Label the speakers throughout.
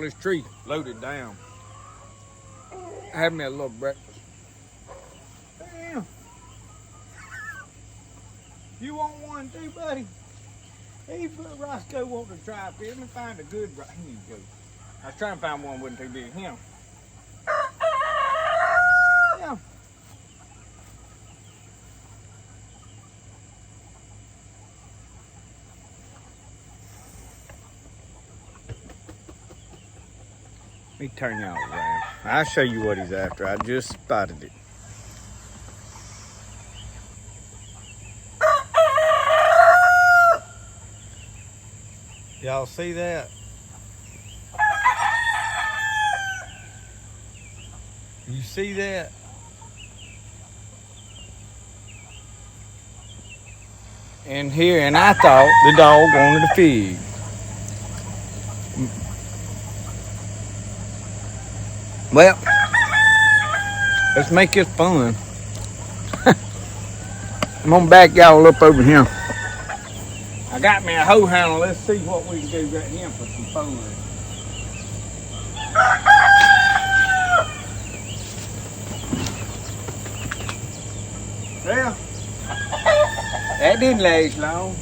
Speaker 1: this tree loaded down. I had me a little breakfast. Damn. You want one too, buddy? Hey, Roscoe want to try it. Let me find a good right. Here you go. I was trying to find one wasn't too big. Him. Yeah. Let me turn y'all around. I'll show you what he's after. I just spotted it. Y'all see that? You see that? And here, and I thought the dog wanted a fig. Well, let's make this fun. I'm gonna back y'all up over here. I got me a hoe handle. Let's see what we can do right here for some fun. Well, that didn't last long.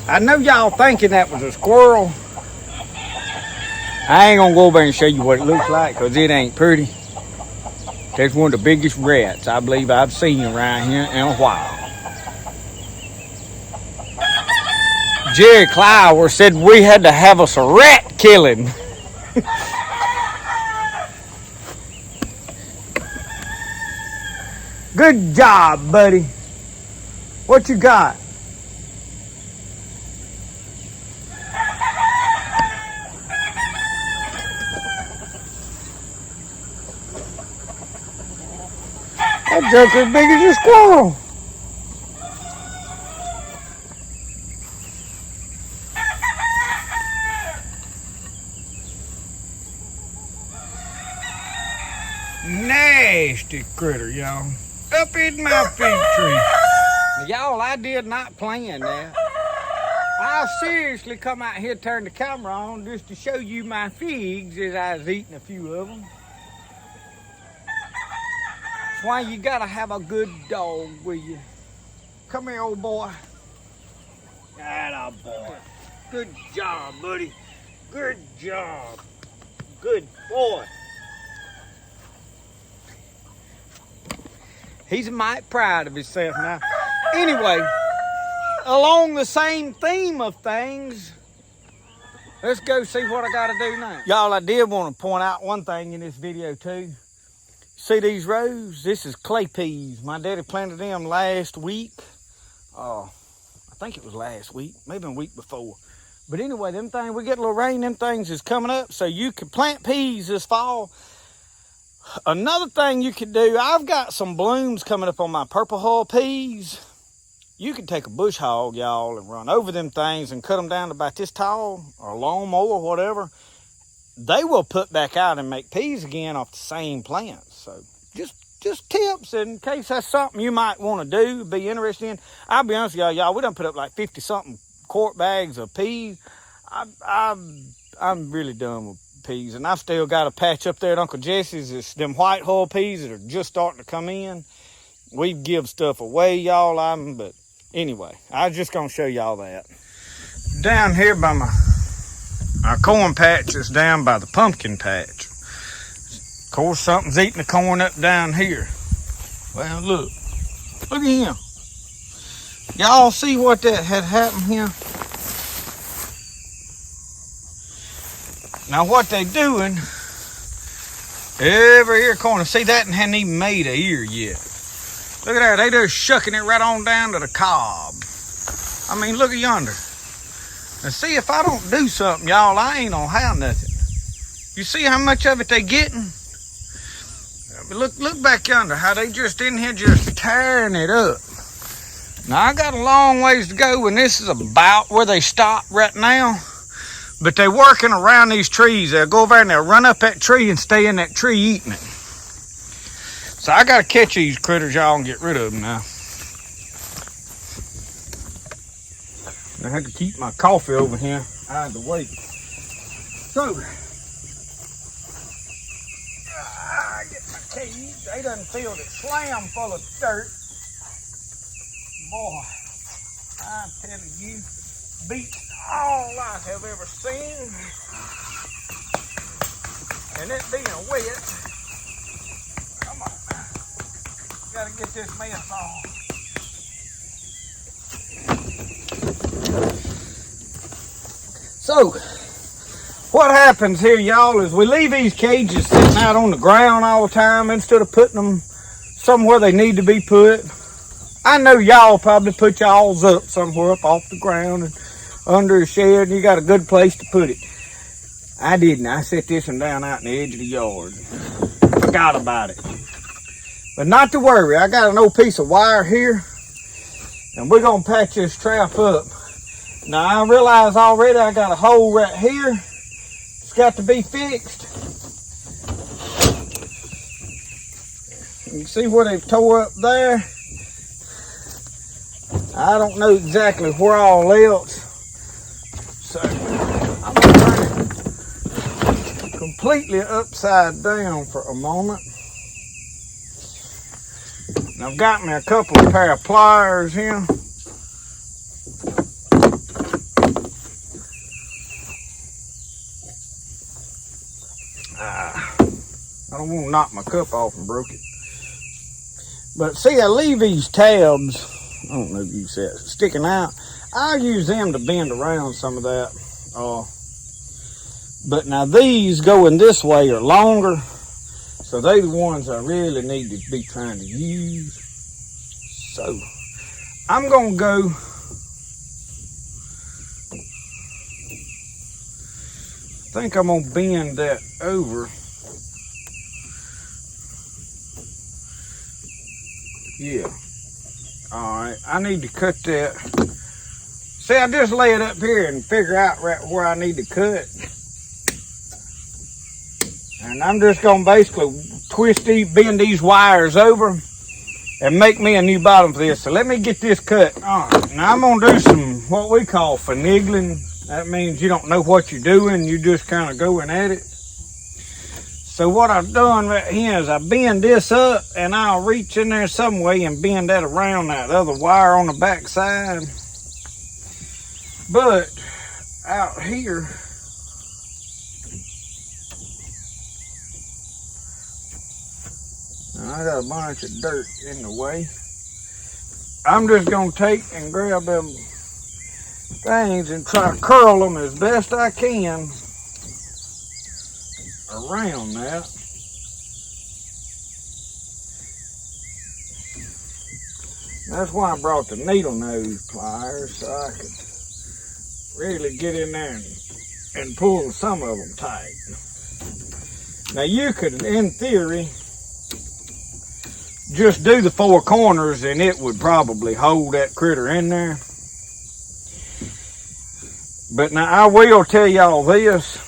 Speaker 1: I know y'all thinking that was a squirrel. I ain't gonna go over and show you what it looks like because it ain't pretty. That's one of the biggest rats I believe I've seen around here in a while. Jerry Clower said we had to have us a rat killing. Good job, buddy. What you got? That joker's as big as a squirrel. Nasty critter, y'all. Up in my fig tree. Y'all, I did not plan that. I seriously come out here, turn the camera on just to show you my figs as I was eating a few of them. That's why you gotta have a good dog with you. Come here, old boy. Atta boy. Good job, buddy. Good job. Good boy. He's mighty proud of himself now. Anyway, along the same theme of things, let's go see what I gotta do now. Y'all, I did want to point out one thing in this video too. See these rows? This is clay peas. My daddy planted them last week. I think it was last week, maybe a week before. But anyway, them things, we get a little rain, them things is coming up, so you can plant peas this fall. Another thing you could do, I've got some blooms coming up on my purple hull peas. You can take a bush hog, y'all, and run over them things and cut them down to about this tall, or a lawnmower or whatever. They will put back out and make peas again off the same plants. So just tips in case that's something you might want to do, be interested in. I'll be honest with y'all, we done put up like 50-something quart bags of peas. I'm really done with peas, and I've still got a patch up there at Uncle Jesse's. It's them white hull peas that are just starting to come in. We give stuff away, y'all. But anyway, I was just gonna show y'all that. Down here by our corn patch is down by the pumpkin patch. Of course, something's eating the corn up down here. Well, look at him. Y'all see what that had happened here? Now what they doing, every ear corner, see that and hadn't even made an ear yet. Look at that, they just shucking it right on down to the cob. I mean, look at yonder. Now see, if I don't do something, y'all, I ain't gonna have nothing. You see how much of it they getting? Look back yonder, how they just in here just tearing it up. Now I got a long ways to go, and this is about where they stop right now. But they're working around these trees. They'll go over there and they'll run up that tree and stay in that tree eating it. So I gotta catch these critters, y'all, and get rid of them now. I had to keep my coffee over here out of the way. So, I get my keys. They done filled it slam full of dirt. Boy, I'm telling you, beats all I have ever seen. And it being wet, come on, gotta get this mess off. So, what happens here, y'all, is we leave these cages sitting out on the ground all the time instead of putting them somewhere they need to be put. I know y'all probably put y'all's up somewhere up off the ground and under a shed, and you got a good place to put it. I didn't. I set this one down out in the edge of the yard. Forgot about it. But not to worry, I got an old piece of wire here, and we're going to patch this trap up. Now, I realize already I got a hole right here. It's got to be fixed. You can see where they've tore up there. I don't know exactly where all else. So, I'm going to turn it completely upside down for a moment. And I've got me a couple of pair of pliers here. I don't want to knock my cup off and broke it. But see, I leave these tabs, I don't know if you said it, sticking out. I use them to bend around some of that. But now these going this way are longer. So they're the ones I really need to be trying to use. So I'm going to go I think I'm going to bend that over. Yeah. Alright, I need to cut that. See, I just lay it up here and figure out right where I need to cut. And I'm just going to basically bend these wires over and make me a new bottom for this. So let me get this cut. Alright, now I'm going to do some what we call finagling. That means you don't know what you're doing, you just kind of going at it. So what I've done right here is I bend this up and I'll reach in there some way and bend that around that other wire on the back side. But out here, I got a bunch of dirt in the way. I'm just going to take and grab them things and try to curl them as best I can around that. That's why I brought the needle nose pliers, so I could really get in there and pull some of them tight. Now you could, in theory, just do the four corners and it would probably hold that critter in there. But now I will tell y'all this.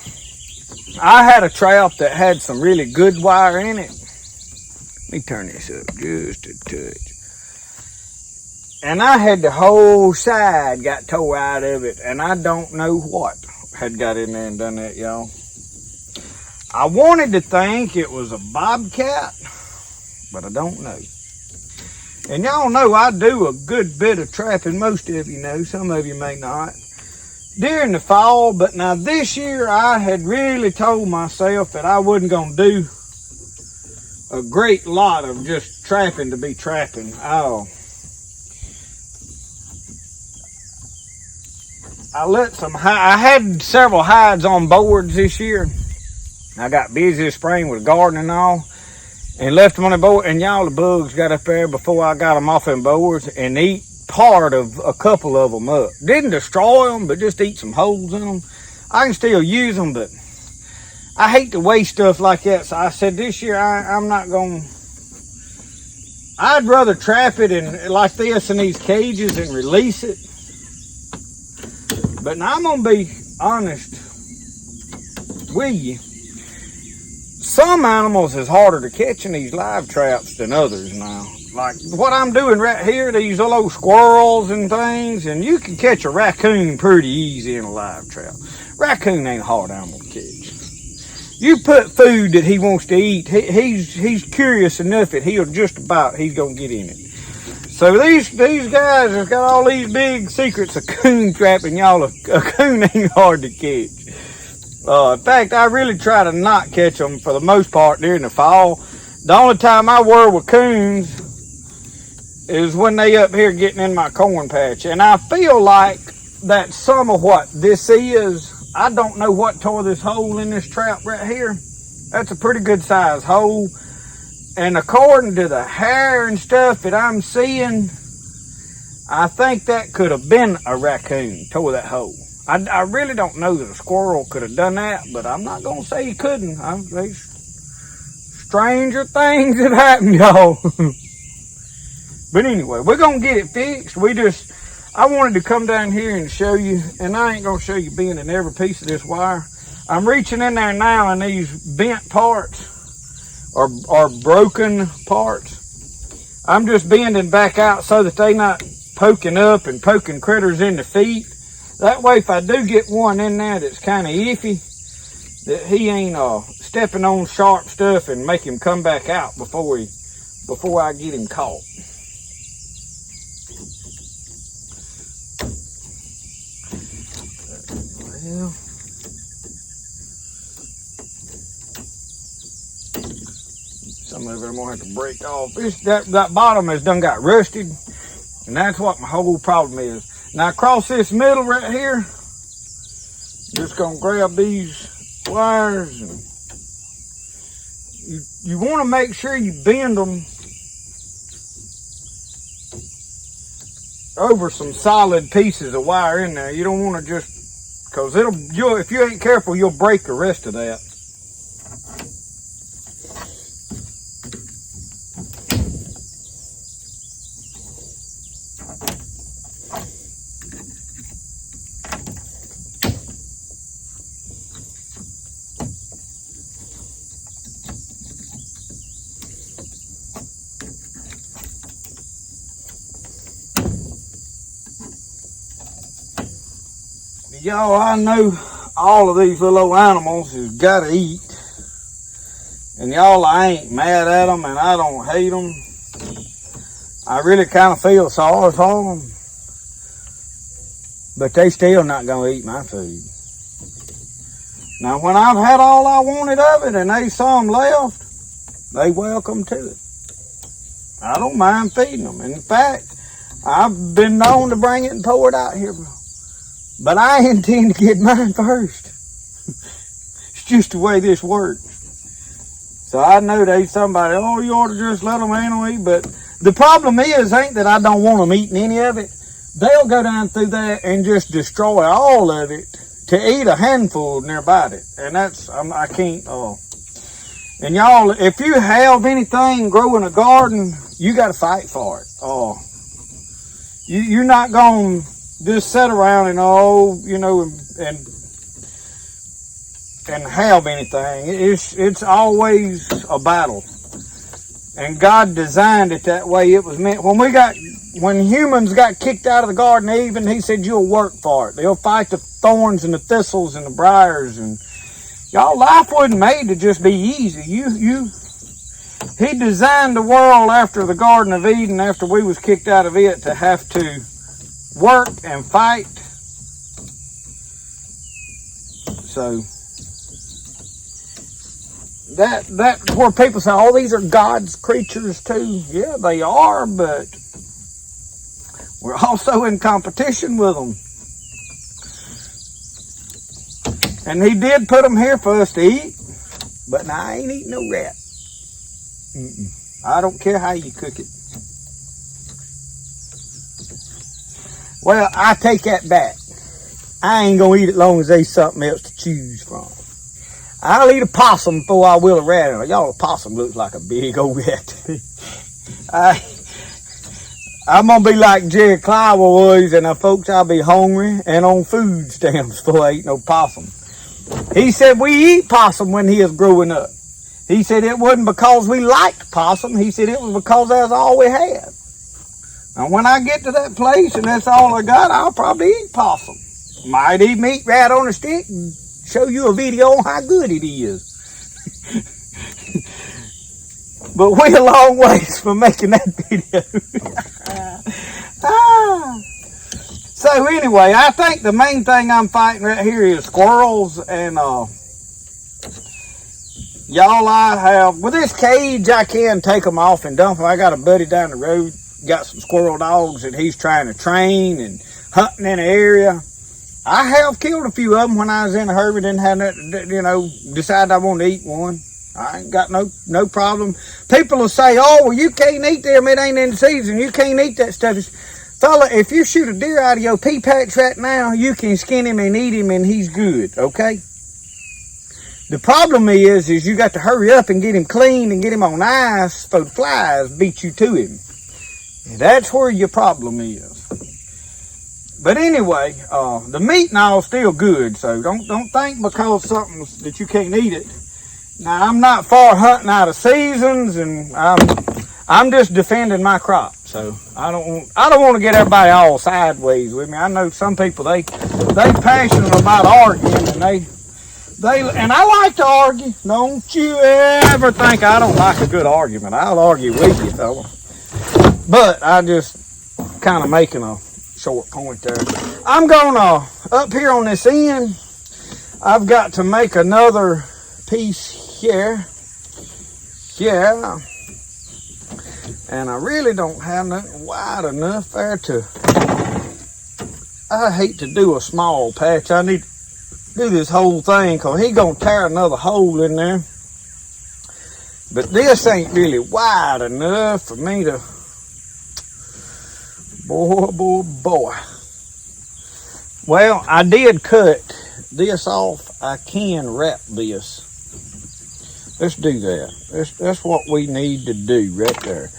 Speaker 1: I had a trap that had some really good wire in it. Let me turn this up just a touch. And I had the whole side got tore out of it. And I don't know what had got in there and done that, y'all. I wanted to think it was a bobcat, but I don't know. And y'all know I do a good bit of trapping. Most of you know, some of you may not. During the fall, but now this year I had really told myself that I wasn't going to do a great lot of just trapping to be trapping. I let some, I had several hides on boards this year. I got busy this spring with gardening and all, and left them on the board, and y'all, the bugs got up there before I got them off them boards and eat part of a couple of them up. Didn't destroy them, but just eat some holes in them. I can still use them, but I hate to waste stuff like that. So I said this year I'm not going to. I'd rather trap it in like this in these cages and release it. But now I'm going to be honest with you. some animals is harder to catch in these live traps than others now. Like what I'm doing right here, these little squirrels and things, and you can catch a raccoon pretty easy in a live trap. Raccoon ain't a hard animal to catch. You put food that he wants to eat, he's curious enough that he's gonna get in it. So these guys have got all these big secrets of coon trapping, y'all. A coon ain't hard to catch. In fact, I really try to not catch them for the most part during the fall. The only time I worry with coons is when they up here getting in my corn patch. And I feel like that's some of what this is. I don't know what tore this hole in this trap right here. That's a pretty good size hole. And according to the hair and stuff that I'm seeing, I think that could have been a raccoon tore that hole. I really don't know that a squirrel could have done that, but I'm not going to say he couldn't. There's stranger things that happen, y'all. But anyway, we're going to get it fixed. I wanted to come down here and show you, and I ain't going to show you bending every piece of this wire. I'm reaching in there now, and these bent parts are broken parts. I'm just bending back out so that they not poking up and poking critters in the feet. That way, if I do get one in there that's kind of iffy, that he ain't stepping on sharp stuff and make him come back out before I get him caught. Well, some of it I'm gonna have to break off. That bottom has done got rusted, and that's what my whole problem is. Now across this middle right here, just gonna grab these wires, and you want to make sure you bend them over some solid pieces of wire in there. You don't want to just, because if you ain't careful, you'll break the rest of that. Y'all, I know all of these little animals has got to eat. And y'all, I ain't mad at them and I don't hate them. I really kind of feel sorry for them. But they still not going to eat my food. Now, when I've had all I wanted of it and there's some left, they welcome to it. I don't mind feeding them. In fact, I've been known to bring it and pour it out here. But I intend to get mine first. It's just the way this works. So I know there's somebody, oh, you ought to just let them handle it. But the problem is, ain't that I don't want them eating any of it. They'll go down through there and just destroy all of it to eat a handful nearby it. And that's, I can't, And y'all, if you have anything grow in a garden, you got to fight for it. You're not going to just sit around and and have anything. It's always a battle, and God designed it that way. It was meant. When humans got kicked out of the Garden of Eden, He said, "You'll work for it. They'll fight the thorns and the thistles and the briars." And y'all, life wasn't made to just be easy. He designed the world after the Garden of Eden, after we was kicked out of it, to have to work and fight. So that's where people say, oh, these are God's creatures too. Yeah, they are, but we're also in competition with them. And He did put them here for us to eat, but now I ain't eating no rat. I don't care how you cook it. Well, I take that back. I ain't gonna eat it long as there's something else to choose from. I'll eat a possum before I will a rat. Y'all, a possum looks like a big old rat. I'm gonna be like Jerry Clyde was, and folks, I'll be hungry and on food stamps before I eat no possum. He said we eat possum when he was growing up. He said it wasn't because we liked possum. He said it was because that's all we had. And when I get to that place and that's all I got, I'll probably eat possum. Might even eat rat on a stick and show you a video on how good it is. But we're a long ways from making that video. So anyway, I think the main thing I'm fighting right here is squirrels. And y'all, I have, with this cage, I can take them off and dump them. I got a buddy down the road, got some squirrel dogs that he's trying to train and hunting in the area. I have killed a few of them when I was in a hurry, didn't have nothing, decided I want to eat one. I ain't got no problem. People will say, oh, well, you can't eat them. It ain't in the season. You can't eat that stuff. Fella, if you shoot a deer out of your pea patch right now, you can skin him and eat him and he's good, okay? The problem is you got to hurry up and get him clean and get him on ice for the flies beat you to him. And that's where your problem is. But anyway, the meat and all is still good, so don't think because something that you can't eat it. Now, I'm not for hunting out of seasons, and I'm just defending my crop. So I don't want to get everybody all sideways with me. I know some people they passionate about arguing, and and I like to argue. Don't you ever think I don't like a good argument. I'll argue with you, fella. But I just kind of making a short point there. I'm gonna up here on this end. I've got to make another piece here, and I really don't have nothing wide enough there to. I hate to do a small patch. I need to do this whole thing because he's gonna tear another hole in there. But this ain't really wide enough for me to. Boy. Well, I did cut this off. I can wrap this. Let's do that. That's what we need to do right there.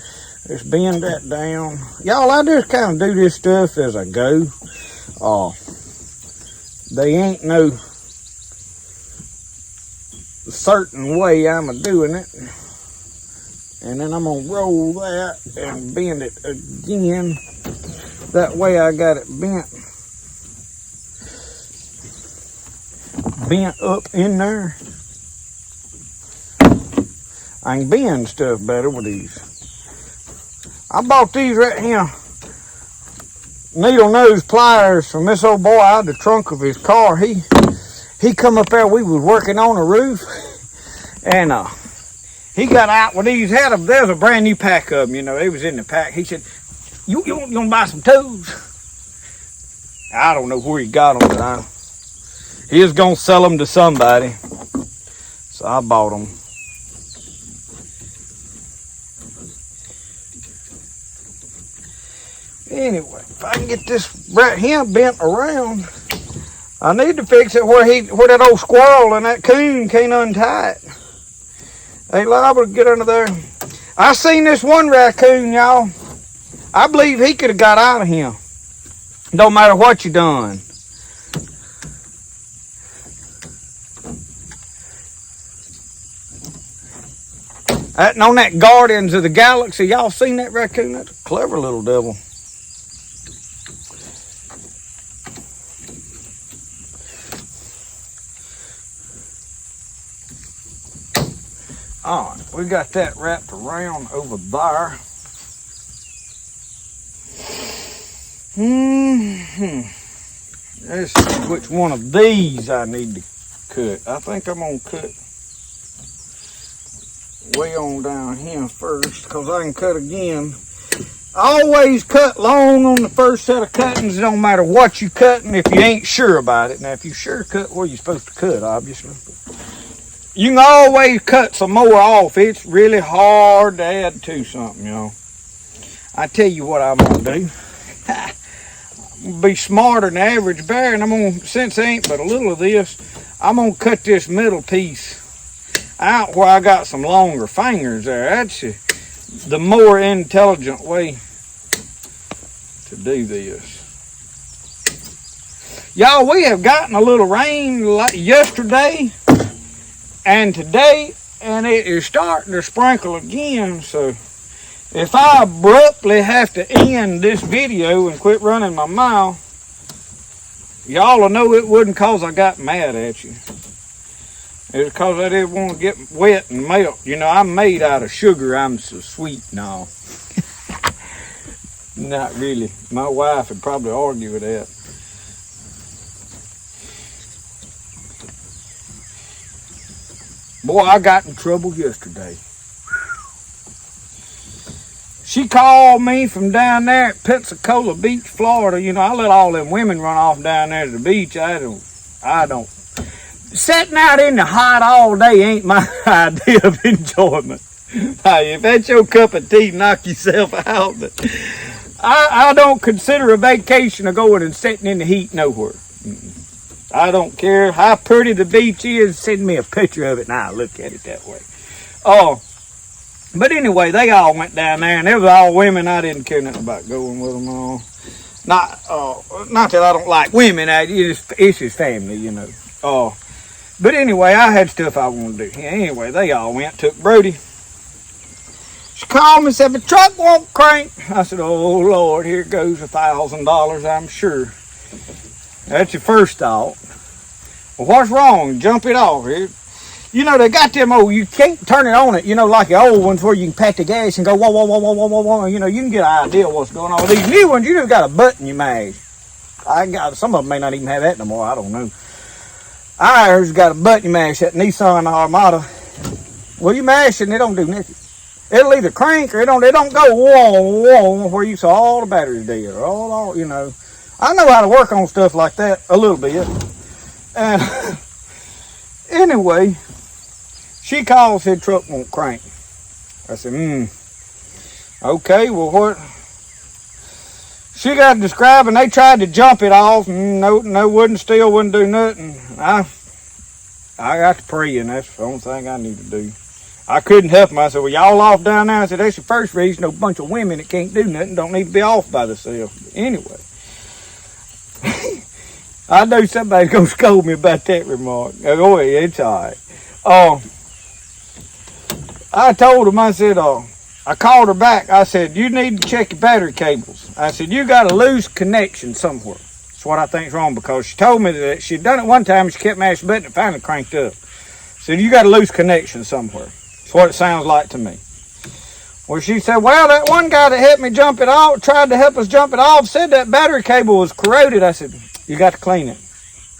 Speaker 1: Let's bend that down. Y'all, I just kind of do this stuff as I go. They ain't no certain way I'm doing it. And then I'm going to roll that and bend it again. That way I got it bent up in there. I can bend stuff better with these. I bought these right here, needle nose pliers from this old boy out of the trunk of his car. He come up there, we was working on a roof, and he got out with these. There's a brand new pack of them, it was in the pack. He said, you want to buy some tools? I don't know where he got them, but he was going to sell them to somebody. So I bought them. Anyway, if I can get this right here bent around, I need to fix it where that old squirrel and that coon can't untie it. Ain't liable to get under there. I seen this one raccoon, y'all. I believe he could have got out of here. Don't matter what you done. And on that Guardians of the Galaxy, y'all seen that raccoon? That's a clever little devil. All right, we got that wrapped around over there. Let's see which one of these I need to cut. I think I'm going to cut way on down here first because I can cut again. I always cut long on the first set of cuttings. It don't matter what you cutting if you ain't sure about it. Now, if you sure cut where you're supposed to cut, obviously. You can always cut some more off. It's really hard to add to something, y'all. I tell you what I'm going to do. I'm going to be smarter than the average bear, and I'm going to, since there ain't but a little of this, I'm going to cut this middle piece out where I got some longer fingers there. That's the more intelligent way to do this. Y'all, we have gotten a little rain like yesterday. And today, and it is starting to sprinkle again. So if I abruptly have to end this video and quit running my mouth, y'all will know it wasn't because I got mad at you. It's because I didn't want to get wet and melt. You know, I'm made out of sugar. I'm so sweet and all. Not really. My wife would probably argue with that. Boy, I got in trouble yesterday. She called me from down there at Pensacola Beach, Florida. You know, I let all them women run off down there to the beach. I don't. Sitting out in the hot all day ain't my idea of enjoyment. Hey, if that's your cup of tea, knock yourself out. But I don't consider a vacation of going and sitting in the heat nowhere. I don't care how pretty the beach is. Send me a picture of it and I'll look at it that way. Oh, but anyway, they all went down there and they was all women. I didn't care nothing about going with them all. Not that I don't like women. It's his family, you know. But anyway, I had stuff I wanted to do. Anyway, they all went, took Brody. She called me and said, the truck won't crank. I said, oh, Lord, here goes $1,000, I'm sure. That's your first thought. Well, what's wrong? Jump it off. You know, they got them old, you can't turn it on it, you know, like the old ones where you can pat the gas and go, whoa, whoa, whoa, whoa, whoa, whoa, whoa. You know, you can get an idea what's going on. These new ones, you just got a button you mash. Some of them may not even have that no more. I don't know. Ours got a button you mash, that Nissan Armada. Well, you mash it and it don't do nothing. It'll either crank or it don't go whoa, whoa, where you saw all the batteries there. All, you know. I know how to work on stuff like that a little bit. And anyway, she called, said truck won't crank. I said, okay, well, what? She got to describing, they tried to jump it off, and no, wouldn't do nothing. I got to pray, and that's the only thing I need to do. I couldn't help them. I said, well, y'all off down there? I said, that's the first reason a bunch of women that can't do nothing don't need to be off by themselves. Anyway, I know somebody's going to scold me about that remark. Oh, yeah, it's all right. I told him, I said, I called her back. I said, you need to check your battery cables. I said, you got a loose connection somewhere. That's what I think's wrong, because she told me that she'd done it one time and she kept mashing the button and it finally cranked up. Said, you got a loose connection somewhere. That's what it sounds like to me. Well, she said, well, that one guy that helped me jump it off, tried to help us jump it off, said that battery cable was corroded. I said, you got to clean it.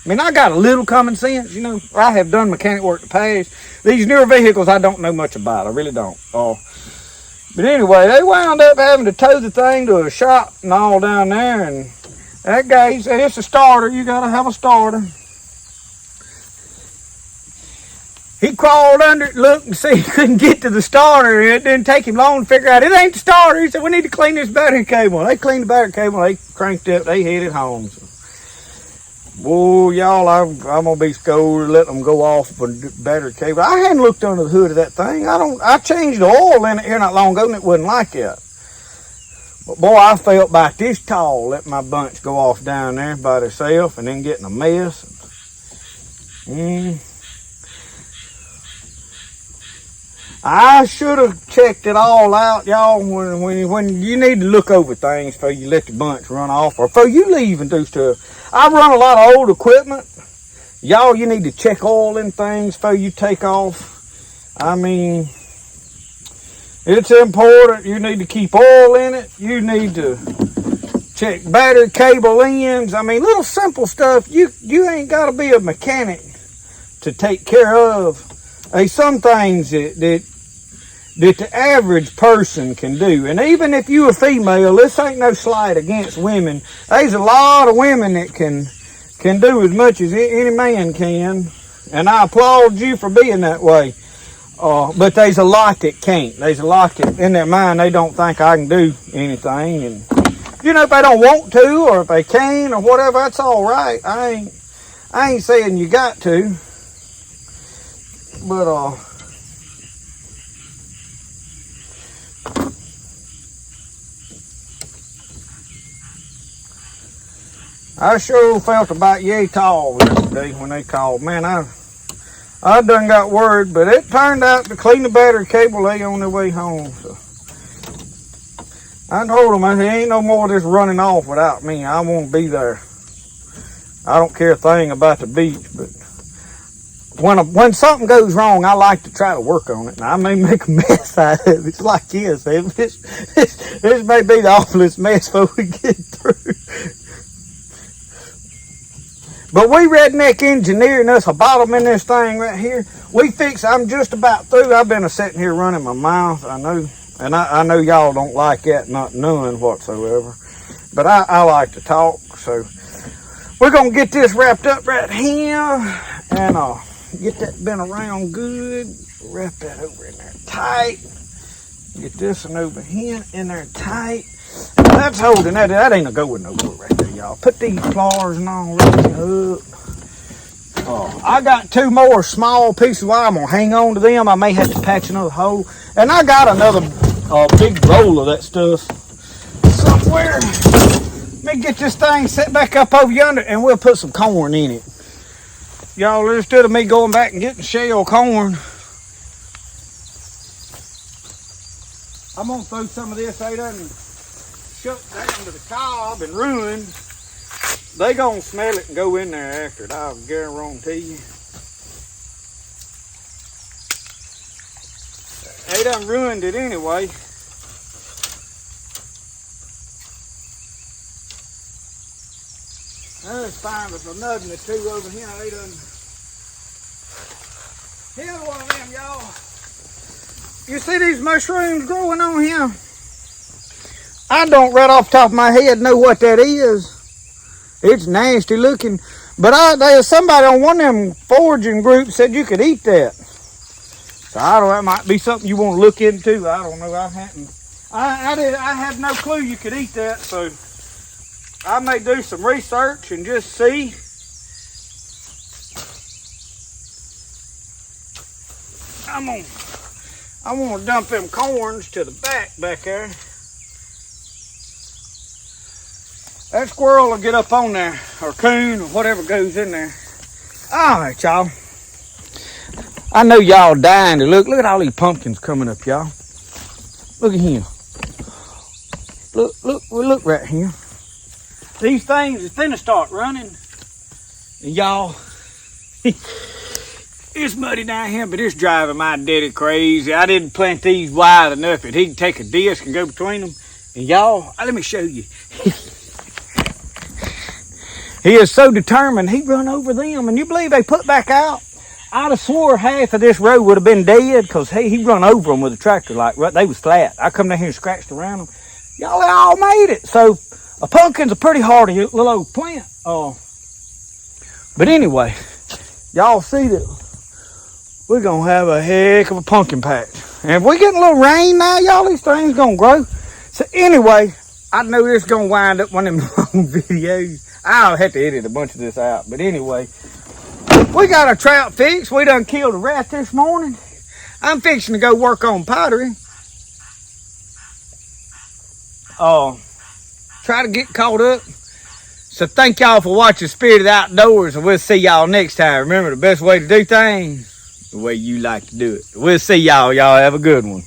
Speaker 1: I mean, I got a little common sense, you know. I have done mechanic work in the past. These newer vehicles, I don't know much about. I really don't. But anyway, they wound up having to tow the thing to a shop and all down there. And that guy, he said, it's a starter. You got to have a starter. He crawled under it, looked and see he couldn't get to the starter. It didn't take him long to figure out it ain't the starter. He said, we need to clean this battery cable. They cleaned the battery cable. They cranked it. They headed home. So, whoa, y'all, I'm going to be scolded, let them go off for battery cable. I hadn't looked under the hood of that thing. I changed the oil in it here not long ago, and it wasn't like that. But boy, I felt about this tall letting my bunch go off down there by themselves and then getting a mess. I should have checked it all out, y'all, when you need to look over things before you let the bunch run off or before you leave and do stuff. I run a lot of old equipment. Y'all, you need to check oil in things before you take off. I mean, it's important. You need to keep oil in it. You need to check battery cable ends. I mean, little simple stuff. You ain't got to be a mechanic to take care of. There's some things that the average person can do. And even if you're a female, this ain't no slight against women. There's a lot of women that can do as much as any man can. And I applaud you for being that way. But there's a lot that can't. There's a lot that in their mind they don't think I can do anything. And, you know, if they don't want to or if they can or whatever, that's all right. I ain't saying you got to. But, I sure felt about yay tall yesterday when they called. Man, I I done got worried, but it turned out to clean the battery cable, they on their way home. So I told them, I said, ain't no more of this running off without me. I won't be there. I don't care a thing about the beach, but when something goes wrong, I like to try to work on it. And I may make a mess out of it. It's like this. This may be the awfulest mess before we get through. But we redneck engineering us a bottom in this thing right here. I'm just about through. I've been sitting here running my mouth, I know. And I know y'all don't like that, not none whatsoever. But I like to talk, so we're going to get this wrapped up right here. And get that bent around good. Wrap that over in there tight. Get this one over here in there tight. That's holding that. That ain't a going nowhere right there, y'all. Put these pliers and all right up. I got 2 more small pieces of wire. I'm going to hang on to them. I may have to patch another hole. And I got another big roll of that stuff somewhere. Let me get this thing set back up over yonder and we'll put some corn in it. Y'all, instead of me going back and getting shell corn, I'm going to throw some of this. They done shut down to the cob and ruined. They going to smell it and go in there after it, I'll guarantee you. They done ruined it anyway. There's fine with another or 2 over here. They done. Here's one of them, y'all. You see these mushrooms growing on here? I don't right off the top of my head know what that is. It's nasty looking. But there's somebody on one of them foraging groups said you could eat that. So I don't know, that might be something you want to look into. I don't know. I had no clue you could eat that, so I may do some research and just see. I want to dump them corns to the back there. That squirrel will get up on there, or coon, or whatever goes in there. All right, y'all. I know y'all dying to look. Look at all these pumpkins coming up, y'all. Look at him. Look right here. These things is finna start running. And y'all, it's muddy down here, but it's driving my daddy crazy. I didn't plant these wide enough that he can take a disc and go between them. And y'all, let me show you. He is so determined, he run over them. And you believe they put back out? I'd have swore half of this road would have been dead because he run over them with a tractor like they was flat. I come down here and scratched around them. Y'all all made it. So a pumpkin's a pretty hardy little old plant. But anyway, y'all see that we're going to have a heck of a pumpkin patch. And if we get a little rain now, y'all, these things going to grow. So anyway, I know this is going to wind up one of them long videos. I'll have to edit a bunch of this out. But anyway, we got our trout fixed. We done killed a rat this morning. I'm fixing to go work on pottery. Try to get caught up. So thank y'all for watching Spirit of the Outdoors, and we'll see y'all next time. Remember, the best way to do things, the way you like to do it. We'll see y'all. Y'all have a good one.